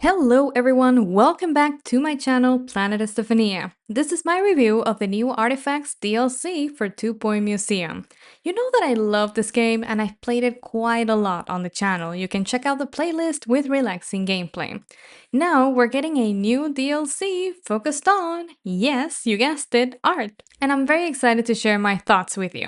Hello everyone, welcome back to my channel Planet Estefania. This is my review of the new Artifacts DLC for Two Point Museum. You know that I love this game and I've played it quite a lot on the channel. You can check out the playlist with relaxing gameplay. Now we're getting a new DLC focused on, yes, you guessed it, art. And I'm very excited to share my thoughts with you.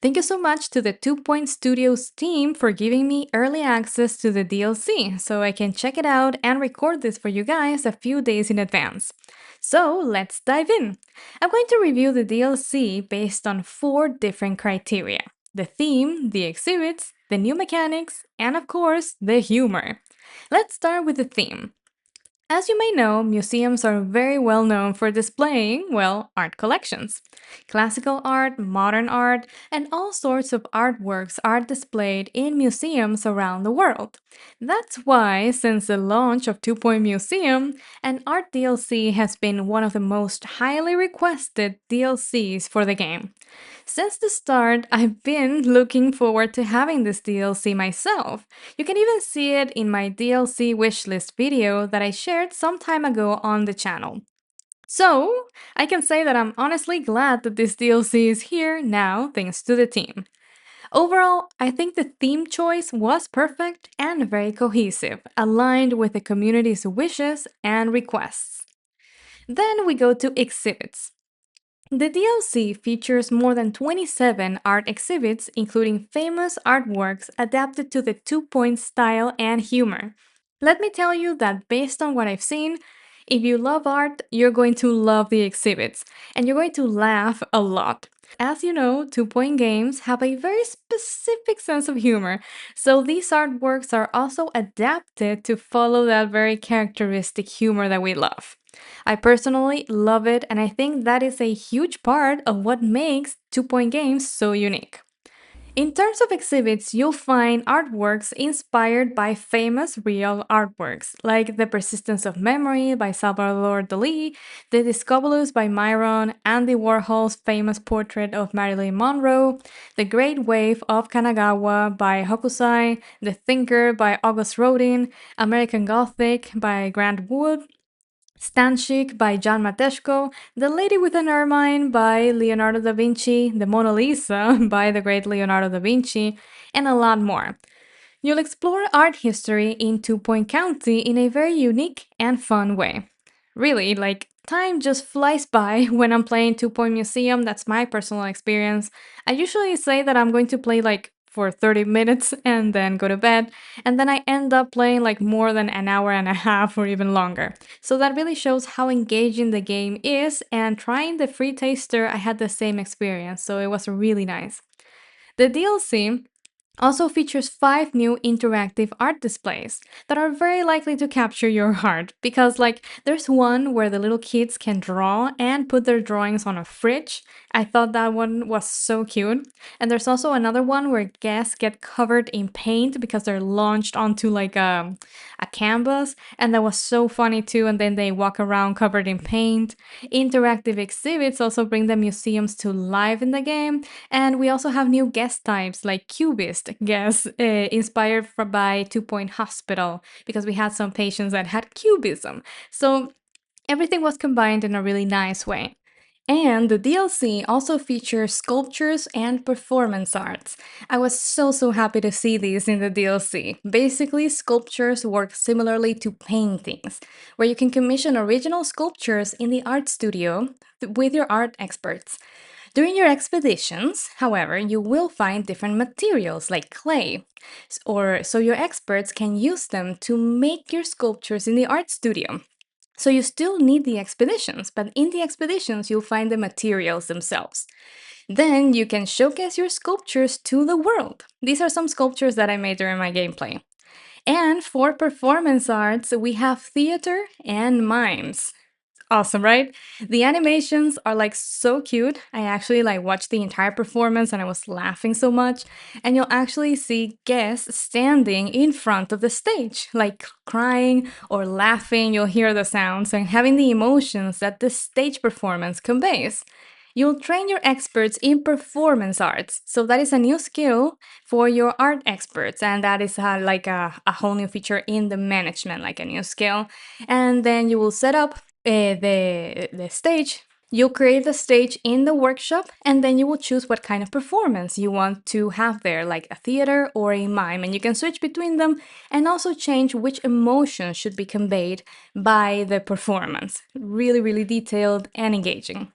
Thank you so much to the Two Point Studios team for giving me early access to the DLC so I can check it out and record this for you guys a few days in advance. So let's dive in. I'm going to review the DLC based on 4 different criteria: the theme, the exhibits, the new mechanics, and of course, the humor. Let's start with the theme. As you may know, museums are very well known for displaying, well, art collections. Classical art, modern art, and all sorts of artworks are displayed in museums around the world. That's why, since the launch of Two Point Museum, an art DLC has been one of the most highly requested DLCs for the game. Since the start, I've been looking forward to having this DLC myself. You can even see it in my DLC wishlist video that I shared some time ago on the channel. So, I can say that I'm honestly glad that this DLC is here now thanks to the team. Overall, I think the theme choice was perfect and very cohesive, aligned with the community's wishes and requests. Then we go to exhibits. The DLC features more than 27 art exhibits, including famous artworks adapted to the two-point style and humor. Let me tell you that based on what I've seen, if you love art, you're going to love the exhibits, and you're going to laugh a lot. As you know, two-point games have a very specific sense of humor, so these artworks are also adapted to follow that very characteristic humor that we love. I personally love it, and I think that is a huge part of what makes Two Point Games so unique. In terms of exhibits, you'll find artworks inspired by famous real artworks, like The Persistence of Memory by Salvador Dali, The Discobolus by Myron, Andy Warhol's famous portrait of Marilyn Monroe, The Great Wave of Kanagawa by Hokusai, The Thinker by August Rodin, American Gothic by Grant Wood, Stanchik by John Matejko, The Lady with an Ermine by Leonardo da Vinci, The Mona Lisa by the great Leonardo da Vinci, and a lot more. You'll explore art history in Two Point County in a very unique and fun way. Really, time just flies by when I'm playing Two Point Museum. That's my personal experience. I usually say that I'm going to play for 30 minutes and then go to bed, and then I end up playing more than an hour and a half or even longer. So that really shows how engaging the game is, and trying the free taster, I had the same experience, so it was really nice. The DLC also features 5 new interactive art displays that are very likely to capture your heart because, there's one where the little kids can draw and put their drawings on a fridge. I thought that one was so cute. And there's also another one where guests get covered in paint because they're launched onto a canvas, and that was so funny too. And then they walk around covered in paint. Interactive exhibits also bring the museums to life in the game, and we also have new guest types like cubist guests, inspired by Two Point Hospital, because we had some patients that had cubism. So everything was combined in a really nice way. And the DLC also features sculptures and performance arts. I was so happy to see these in the DLC. Basically, sculptures work similarly to paintings, where you can commission original sculptures in the art studio with your art experts. During your expeditions, however, you will find different materials like clay, or so your experts can use them to make your sculptures in the art studio. So you still need the expeditions, but in the expeditions, you'll find the materials themselves. Then you can showcase your sculptures to the world. These are some sculptures that I made during my gameplay. And for performance arts, we have theater and mimes. Awesome, right? The animations are so cute. I actually watched the entire performance and I was laughing so much. And you'll actually see guests standing in front of the stage, crying or laughing. You'll hear the sounds and having the emotions that the stage performance conveys. You'll train your experts in performance arts. So that is a new skill for your art experts, and that is like a whole new feature in the management, like a new skill. And then you will set up the stage. You'll create the stage in the workshop, and then you will choose what kind of performance you want to have there, like a theater or a mime, and you can switch between them and also change which emotion should be conveyed by the performance. Really, really detailed and engaging.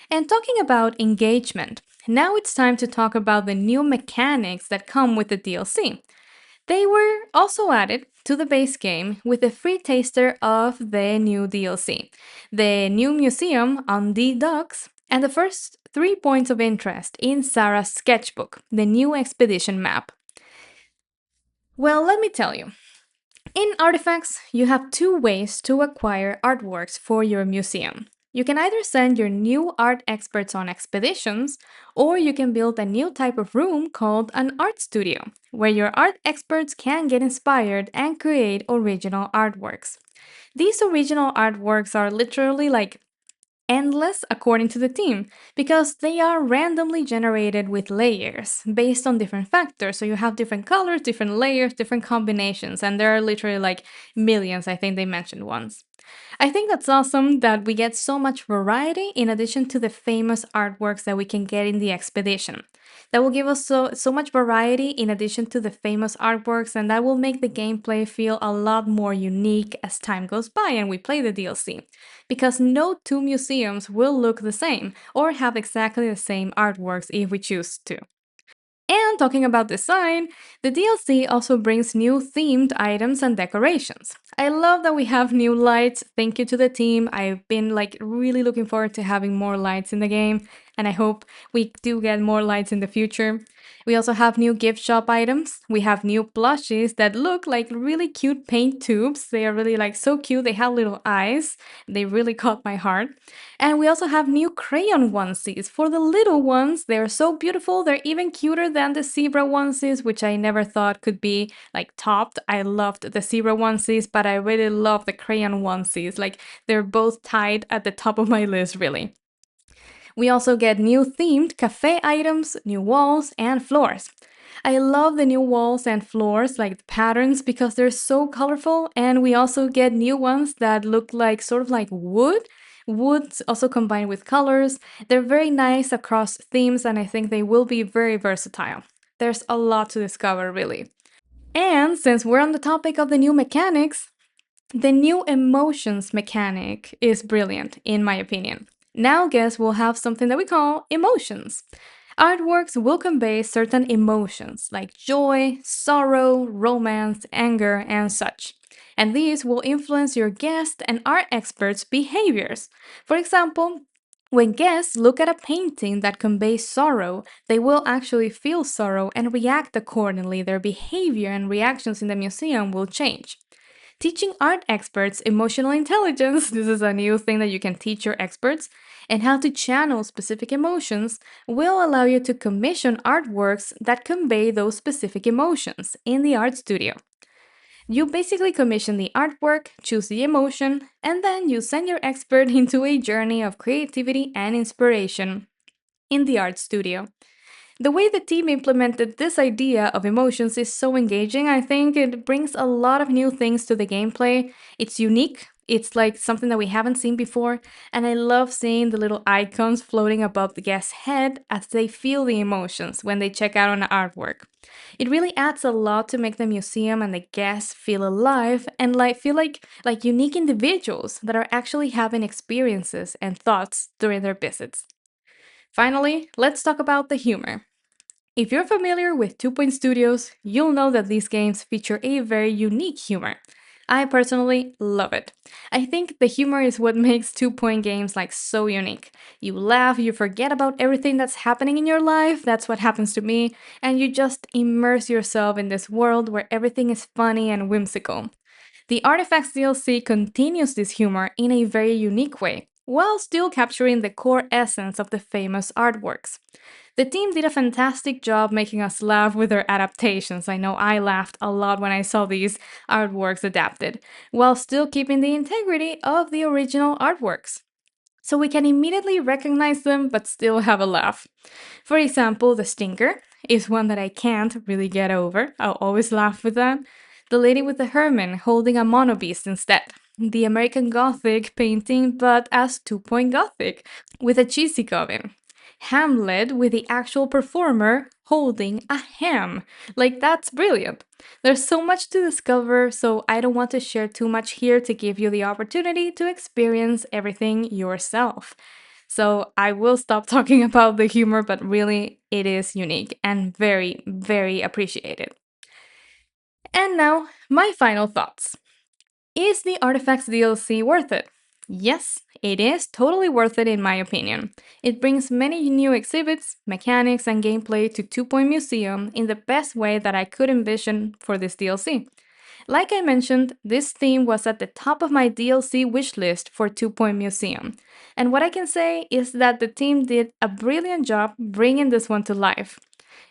And talking about engagement, now it's time to talk about the new mechanics that come with the DLC. They were also added to the base game with a free taster of the new DLC, the new museum on the docks, and the first 3 points of interest in Sarah's sketchbook, the new expedition map. Well, let me tell you. In Artifacts, you have two ways to acquire artworks for your museum. You can either send your new art experts on expeditions, or you can build a new type of room called an art studio, where your art experts can get inspired and create original artworks. These original artworks are literally like endless according to the team because they are randomly generated with layers based on different factors. So you have different colors, different layers, different combinations, and there are literally like millions, I think they mentioned once. I think that's awesome that we get so much variety in addition to the famous artworks that we can get in the expedition. That will give us so much variety in addition to the famous artworks, and that will make the gameplay feel a lot more unique as time goes by and we play the DLC. Because no two museums will look the same or have exactly the same artworks if we choose to. And talking about design, the DLC also brings new themed items and decorations. I love that we have new lights. Thank you to the team. I've been like really looking forward to having more lights in the game, and I hope we do get more lights in the future. We also have new gift shop items. We have new plushies that look like really cute paint tubes. They are really like so cute. They have little eyes. They really caught my heart. And we also have new crayon onesies for the little ones. They're so beautiful. They're even cuter than the zebra onesies, which I never thought could be like topped. I loved the zebra onesies, but I really love the crayon onesies. Like they're both tied at the top of my list, really. We also get new themed cafe items, new walls, and floors. I love the new walls and floors, like the patterns, because they're so colorful, and we also get new ones that look like sort of like wood. Woods also combined with colors. They're very nice across themes, and I think they will be very versatile. There's a lot to discover, really. And since we're on the topic of the new mechanics, the new emotions mechanic is brilliant, in my opinion. Now, guests will have something that we call emotions. Artworks will convey certain emotions like joy, sorrow, romance, anger, and such. And these will influence your guest and art experts' behaviors. For example, when guests look at a painting that conveys sorrow, they will actually feel sorrow and react accordingly. Their behavior and reactions in the museum will change. Teaching art experts emotional intelligence, this is a new thing that you can teach your experts, and how to channel specific emotions will allow you to commission artworks that convey those specific emotions in the art studio. You basically commission the artwork, choose the emotion, and then you send your expert into a journey of creativity and inspiration in the art studio. The way the team implemented this idea of emotions is so engaging. I think it brings a lot of new things to the gameplay. It's unique. It's like something that we haven't seen before, and I love seeing the little icons floating above the guest's head as they feel the emotions when they check out on the artwork. It really adds a lot to make the museum and the guests feel alive and like feel like unique individuals that are actually having experiences and thoughts during their visits. Finally, let's talk about the humor. If you're familiar with Two Point Studios, you'll know that these games feature a very unique humor. I personally love it. I think the humor is what makes Two Point games like so unique. You laugh, you forget about everything that's happening in your life, that's what happens to me, and you just immerse yourself in this world where everything is funny and whimsical. The Artifacts DLC continues this humor in a very unique way, while still capturing the core essence of the famous artworks. The team did a fantastic job making us laugh with their adaptations. I know I laughed a lot when I saw these artworks adapted, while still keeping the integrity of the original artworks. so we can immediately recognize them but still have a laugh. For example, the stinker is one that I can't really get over. I'll always laugh with that. The lady with the Herman holding a mono beast instead. The American Gothic painting, but as 2-point Gothic, with a cheesy coven. Hamlet with the actual performer holding a ham. Like, that's brilliant. There's so much to discover, so I don't want to share too much here to give you the opportunity to experience everything yourself. So I will stop talking about the humor, but really, it is unique and very, very appreciated. And now, my final thoughts. Is the Artifacts DLC worth it? Yes, it is totally worth it in my opinion. It brings many new exhibits, mechanics, and gameplay to Two Point Museum in the best way that I could envision for this DLC. Like I mentioned, this theme was at the top of my DLC wishlist for Two Point Museum. And what I can say is that the team did a brilliant job bringing this one to life.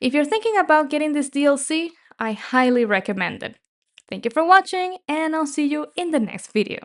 If you're thinking about getting this DLC, I highly recommend it. Thank you for watching, and I'll see you in the next video.